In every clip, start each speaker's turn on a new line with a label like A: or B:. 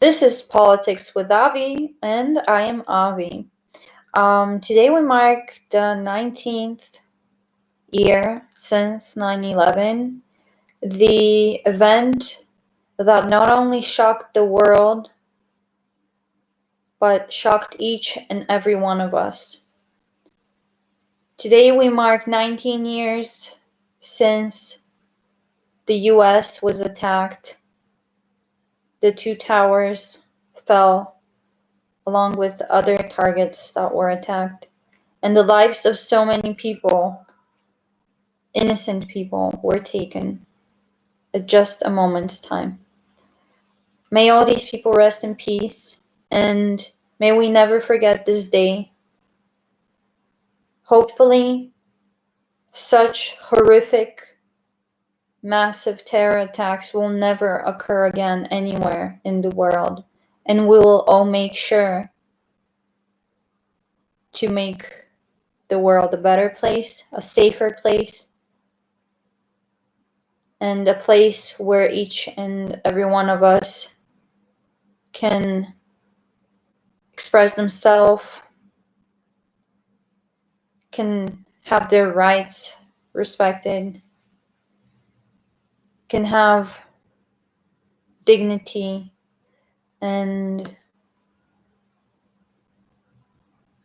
A: This is Politics with Avi, and I am Avi. Today we mark the 19th year since 9/11, the event that not only shocked the world, but shocked each and every one of us. Today we mark 19 years since the US was attacked, the two towers fell along with other targets that were attacked, and the lives of so many people, innocent people, were taken at just a moment's time. May all these people rest in peace, and may we never forget this day. Hopefully, such horrific, massive terror attacks will never occur again anywhere in the world, and we will all make sure to make the world a better place, a safer place, and a place where each and every one of us can express themselves, can have their rights respected, can have dignity and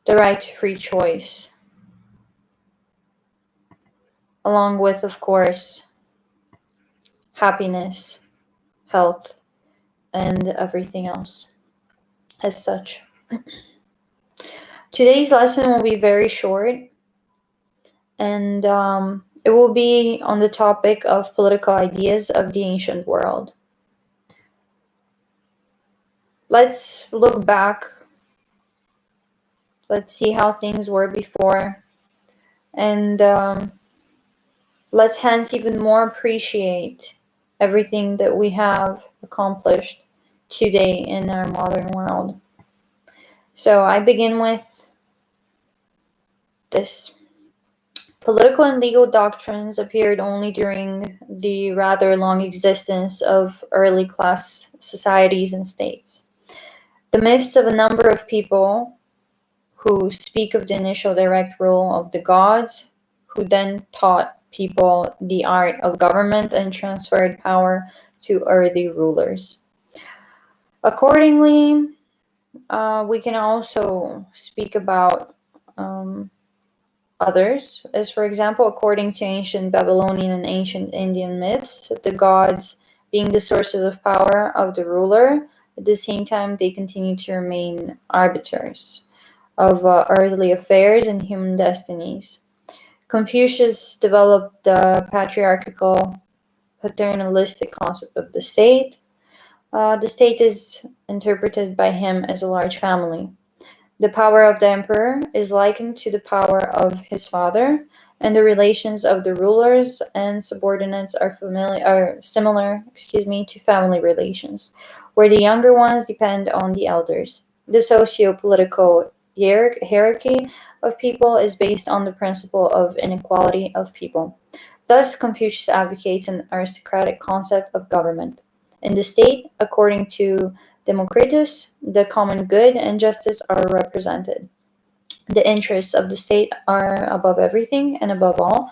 A: the right to free choice, along with, of course, happiness, health, and everything else as such. Today's lesson will be very short, and it will be on the topic of political ideas of the ancient world. Let's look back. Let's see how things were before, and let's hence even more appreciate everything that we have accomplished today in our modern world. So I begin with this. Political and legal doctrines appeared only during the rather long existence of early class societies and states. The myths of a number of people who speak of the initial direct rule of the gods, who then taught people the art of government and transferred power to early rulers. Accordingly, we can also speak about others, as for example, according to ancient Babylonian and ancient Indian myths, the gods being the sources of power of the ruler, at the same time they continue to remain arbiters of earthly affairs and human destinies. Confucius developed the patriarchal, paternalistic concept of the state. The state is interpreted by him as a large family. The power of the emperor is likened to the power of his father, and the relations of the rulers and subordinates are similar to family relations, where the younger ones depend on the elders. The socio-political hierarchy of people is based on the principle of inequality of people. Thus, Confucius advocates an aristocratic concept of government. In the state, according to Democritus, the common good and justice are represented. The interests of the state are above everything and above all,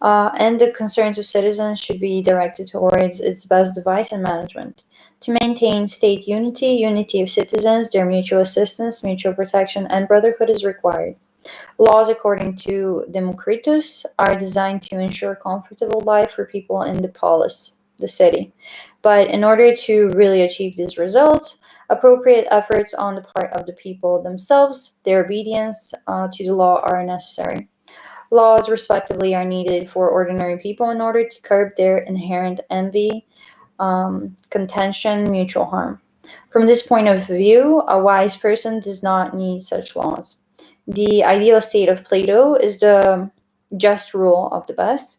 A: and the concerns of citizens should be directed towards its best device and management. To maintain state unity, unity of citizens, their mutual assistance, mutual protection, and brotherhood is required. Laws, according to Democritus, are designed to ensure comfortable life for people in the polis, the city. But in order to really achieve these results, appropriate efforts on the part of the people themselves, their obedience to the law are necessary. Laws, respectively, are needed for ordinary people in order to curb their inherent envy, contention, mutual harm. From this point of view, a wise person does not need such laws. The ideal state of Plato is the just rule of the best.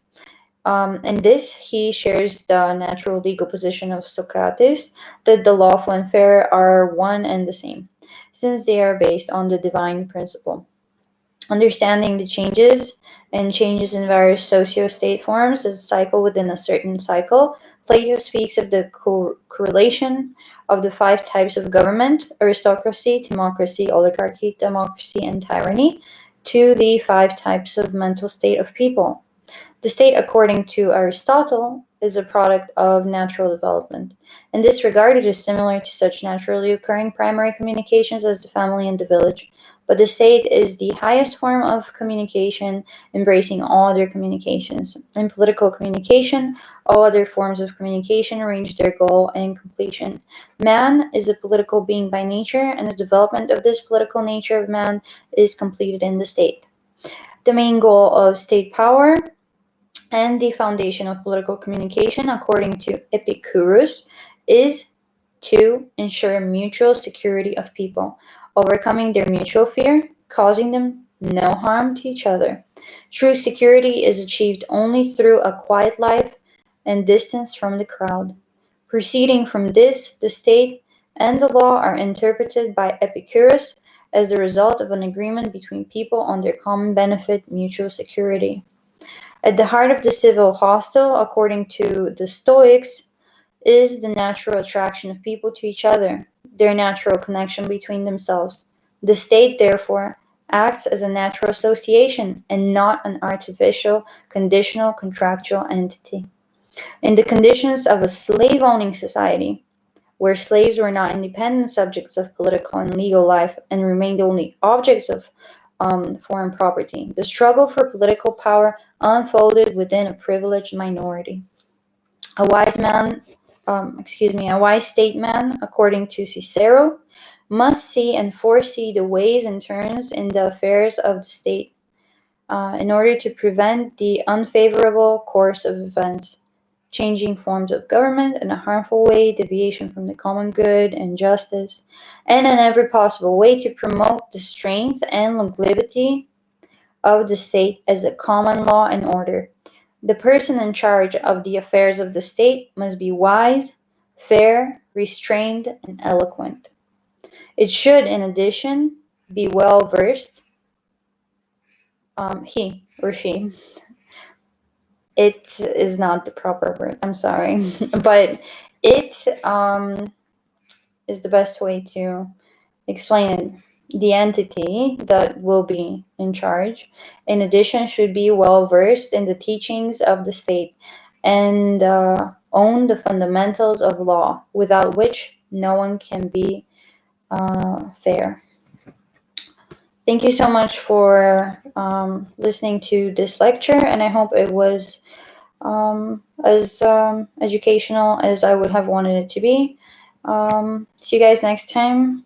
A: In this, he shares the natural legal position of Socrates that the lawful and fair are one and the same, since they are based on the divine principle. Understanding the changes in various socio-state forms as a cycle within a certain cycle, Plato speaks of the correlation of the 5 types of government: aristocracy, democracy, oligarchy, democracy, and tyranny, to the 5 types of mental state of people. The state, according to Aristotle, is a product of natural development. In this regard, it is similar to such naturally occurring primary communications as the family and the village. But the state is the highest form of communication, embracing all other communications. In political communication, all other forms of communication reach their goal and completion. Man is a political being by nature, and the development of this political nature of man is completed in the state. The main goal of state power and the foundation of political communication, according to Epicurus, is to ensure mutual security of people, overcoming their mutual fear, causing them no harm to each other. True security is achieved only through a quiet life and distance from the crowd. Proceeding from this, the state and the law are interpreted by Epicurus as the result of an agreement between people on their common benefit, mutual security. At the heart of the civil hostile, according to the Stoics, is the natural attraction of people to each other, their natural connection between themselves. The state, therefore, acts as a natural association and not an artificial, conditional, contractual entity. In the conditions of a slave-owning society, where slaves were not independent subjects of political and legal life and remained only objects of foreign property, the struggle for political power unfolded within a privileged minority. A wise statesman, according to Cicero, must see and foresee the ways and turns in the affairs of the state in order to prevent the unfavorable course of events, changing forms of government in a harmful way, deviation from the common good and justice, and in every possible way to promote the strength and longevity of the state as a common law and order. The person in charge of the affairs of the state must be wise, fair, restrained, and eloquent. It should, in addition, be well versed. He or she. It is not the proper word. I'm sorry, but it is the best way to explain it. The entity that will be in charge, in addition, should be well versed in the teachings of the state and own the fundamentals of law, without which no one can be fair. Thank you so much for listening to this lecture, and I hope it was as educational as I would have wanted it to be. See you guys next time.